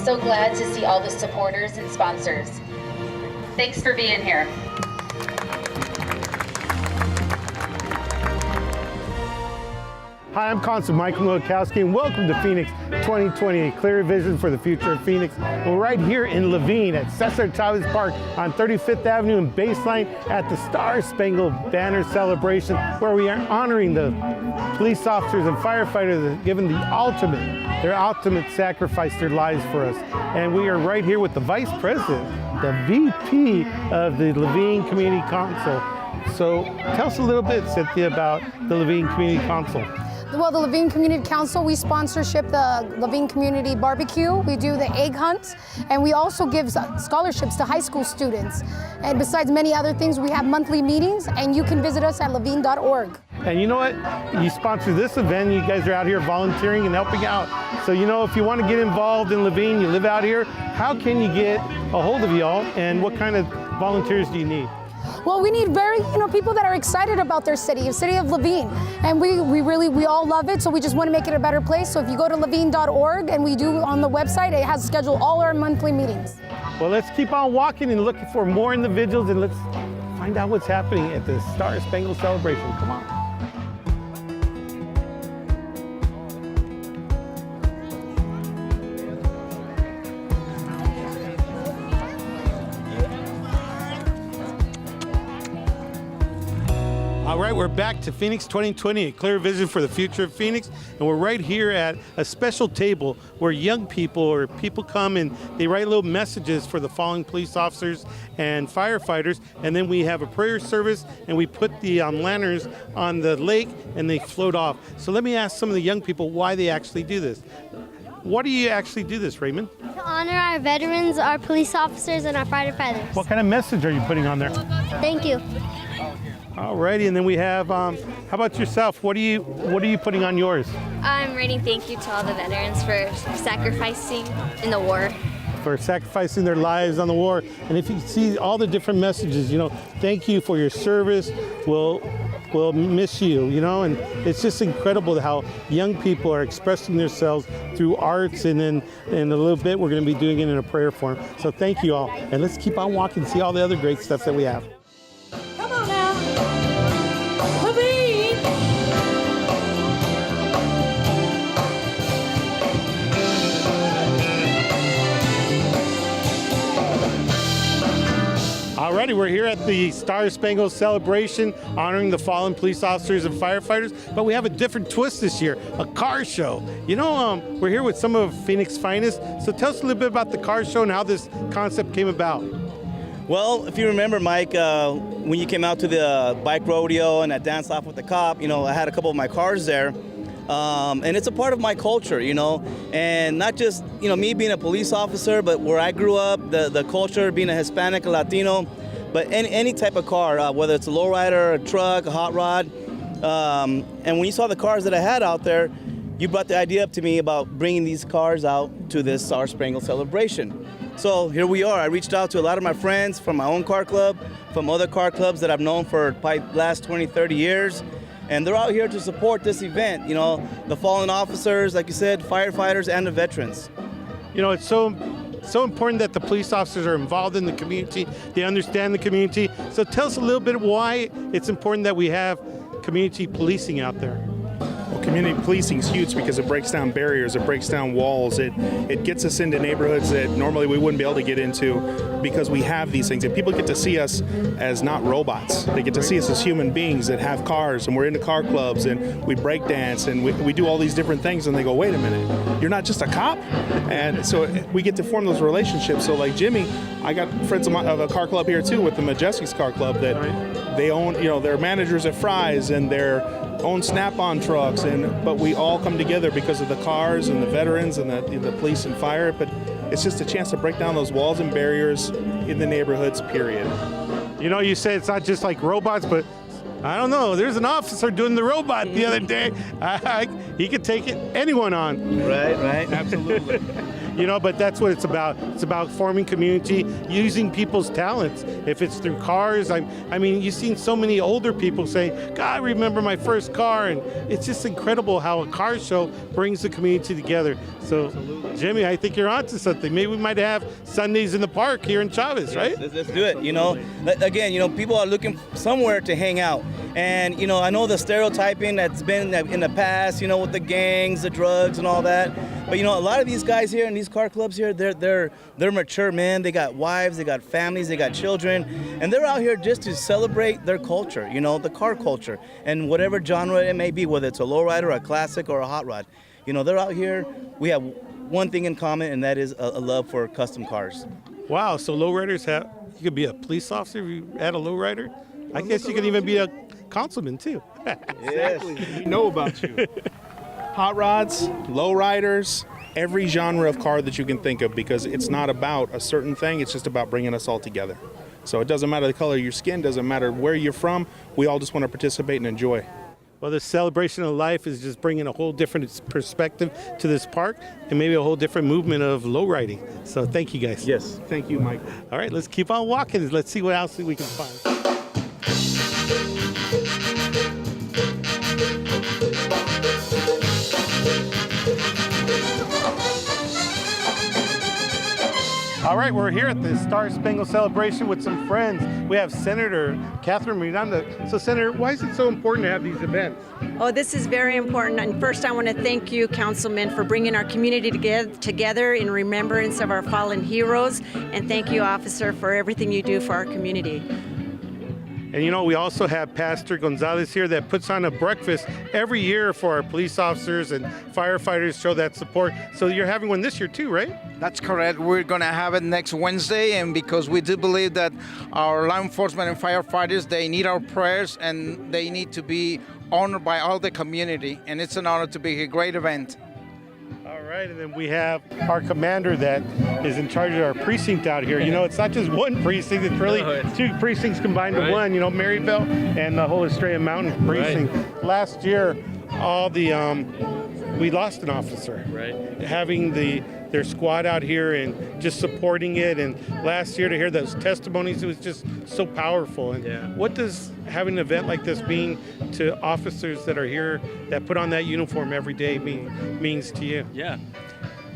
so glad to see all the supporters and sponsors. Thanks for being here. Hi, I'm Councilman Nowakowski, and welcome to Phoenix 2020, a clear vision for the future of Phoenix. We're right here in Levine at Cesar Chavez Park on 35th Avenue and Baseline at the Star Spangled Banner celebration, where we are honoring the police officers and firefighters that have given their ultimate sacrifice, their lives for us. And we are right here with the Vice President, the VP of the Levine Community Council. So tell us a little bit, Cynthia, about the Levine Community Council. Well, the Levine Community Council, we sponsorship the Levine Community Barbecue. We do the egg hunt, and we also give scholarships to high school students. And besides many other things, we have monthly meetings, and you can visit us at levine.org. And you know what? You sponsor this event, you guys are out here volunteering and helping out. So you know, if you want to get involved in Levine, you live out here, how can you get a hold of y'all, and what kind of volunteers do you need? Well, we need people that are excited about their city, the city of Levine. And we all love it, so we just want to make it a better place. So if you go to levine.org, and we do on the website, it has scheduled all our monthly meetings. Well, let's keep on walking and looking for more individuals, and let's find out what's happening at the Star Spangled celebration. Come on. All right, we're back to Phoenix 2020, a clear vision for the future of Phoenix. And we're right here at a special table where young people or people come and they write little messages for the fallen police officers and firefighters. And then we have a prayer service, and we put the lanterns on the lake and they float off. So let me ask some of the young people why they actually do this. Why do you actually do this, Raymond? To honor our veterans, our police officers, and our firefighters. What kind of message are you putting on there? Thank you. Alrighty, and then we have, how about yourself? What are you putting on yours? I'm writing thank you to all the veterans for sacrificing in the war. For sacrificing their lives on the war. And if you see all the different messages, thank you for your service, we'll miss you, and it's just incredible how young people are expressing themselves through arts, and then in a little bit we're going to be doing it in a prayer form. So thank you all, and let's keep on walking and see all the other great stuff that we have. Come on now. Levine. Alrighty, we're here at the Star Spangled celebration honoring the fallen police officers and firefighters, but we have a different twist this year, a car show. We're here with some of Phoenix's finest, so tell us a little bit about the car show and how this concept came about. Well, if you remember, Mike, when you came out to the bike rodeo and I danced off with the cop, I had a couple of my cars there. And it's a part of my culture, and not just, me being a police officer, but where I grew up, the culture, being a Hispanic, a Latino, but any type of car, whether it's a lowrider, a truck, a hot rod. And when you saw the cars that I had out there, you brought the idea up to me about bringing these cars out to this Star Spangled celebration. So here we are. I reached out to a lot of my friends from my own car club, from other car clubs that I've known for probably the last 20, 30 years. And they're out here to support this event, the fallen officers, like you said, firefighters, and the veterans. It's so important that the police officers are involved in the community. They understand the community. So tell us a little bit why it's important that we have community policing out there. Well, community policing is huge because it breaks down barriers, it breaks down walls, it gets us into neighborhoods that normally we wouldn't be able to get into because we have these things. And people get to see us as not robots. They get to see us as human beings that have cars, and we're into car clubs, and we break dance, and we do all these different things, and they go, wait a minute, you're not just a cop? And so we get to form those relationships. So like Jimmy, I got friends of a car club here too with the Majestic's Car Club that they own, they're managers at Fry's and their own Snap-on trucks, but we all come together because of the cars and the veterans and the police and fire. But it's just a chance to break down those walls and barriers in the neighborhoods, period. You say it's not just like robots, but I don't know. There's an officer doing the robot the other day. He could take anyone on. Right, absolutely. You know, but that's what it's about. It's about forming community, using people's talents. If it's through cars, I mean, you've seen so many older people say, God, I remember my first car. And it's just incredible how a car show brings the community together. So, Jimmy, I think you're onto something. Maybe we might have Sundays in the park here in Chavez, right? Let's do it. You know, again, you know, people are looking somewhere to hang out. And, you know, I know the stereotyping that's been in the past, you know, with the gangs, the drugs and all that. But, you know, a lot of these guys here in these car clubs here, they're mature, man. They got wives, they got families, they got children. And they're out here just to celebrate their culture, you know, the car culture. And whatever genre it may be, whether it's a lowrider, a classic, or a hot rod. You know, they're out here. We have one thing in common, and that is a love for custom cars. Wow, so lowriders have, you could be a police officer if you had a lowrider? I guess you could even be a councilman too. Exactly. We know about you. Hot rods, lowriders, every genre of car that you can think of, because it's not about a certain thing, it's just about bringing us all together. So it doesn't matter the color of your skin, doesn't matter where you're from, we all just want to participate and enjoy. Well, this celebration of life is just bringing a whole different perspective to this park and maybe a whole different movement of lowriding. So thank you guys. Yes, thank you, Mike. All right, let's keep on walking. Let's see what else we can find. All right, we're here at the Star Spangled celebration with some friends. We have Senator Catherine Miranda. So, Senator, why is it so important to have these events? Oh, this is very important. And first, I want to thank you, Councilman, for bringing our community together in remembrance of our fallen heroes. And thank you, Officer, for everything you do for our community. And you know, we also have Pastor Gonzalez here that puts on a breakfast every year for our police officers and firefighters, show that support. So you're having one this year too, right? That's correct. We're going to have it next Wednesday, and because we do believe that our law enforcement and firefighters, they need our prayers and they need to be honored by all the community, and it's an honor to be a great event. All right, and then we have our commander that is in charge of our precinct out here. You know, it's not just one precinct, it's really two precincts combined to one, you know, Maryville and the whole Estrella Mountain precinct. Right. Last year, all the, we lost an officer. Right. Having their squad out here and just supporting it, and last year to hear those testimonies, it was just so powerful. And what does having an event like this mean to officers that are here that put on that uniform every day means to you? Yeah.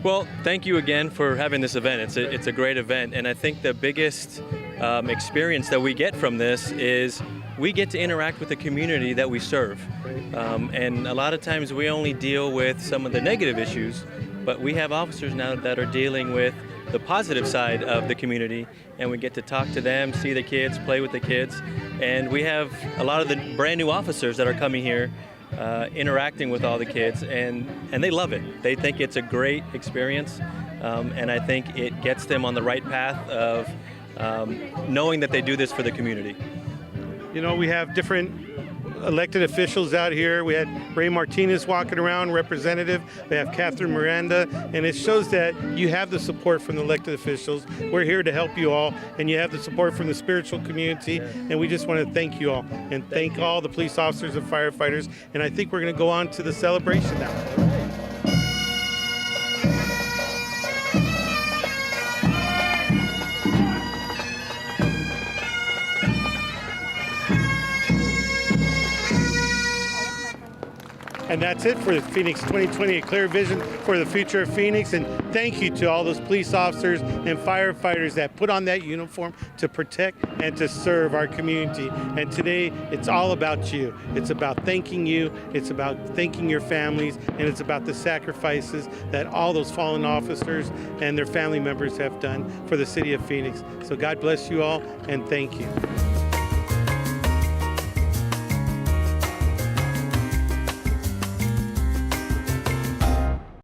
Well, thank you again for having this event. It's a great event, and I think the biggest experience that we get from this is we get to interact with the community that we serve. And a lot of times we only deal with some of the negative issues, but we have officers now that are dealing with the positive side of the community, and we get to talk to them, see the kids, play with the kids. And we have a lot of the brand new officers that are coming here interacting with all the kids, and they love it. They think it's a great experience, and I think it gets them on the right path of knowing that they do this for the community. You know, we have different elected officials out here. We had Ray Martinez walking around, representative. We have Catherine Miranda, and it shows that you have the support from the elected officials. We're here to help you all, and you have the support from the spiritual community, and we just want to thank you all, and thank all the police officers and firefighters, and I think we're going to go on to the celebration now. And that's it for Phoenix 2020, a clear vision for the future of Phoenix. And thank you to all those police officers and firefighters that put on that uniform to protect and to serve our community. And today, it's all about you. It's about thanking you. It's about thanking your families. And it's about the sacrifices that all those fallen officers and their family members have done for the city of Phoenix. So God bless you all, and thank you.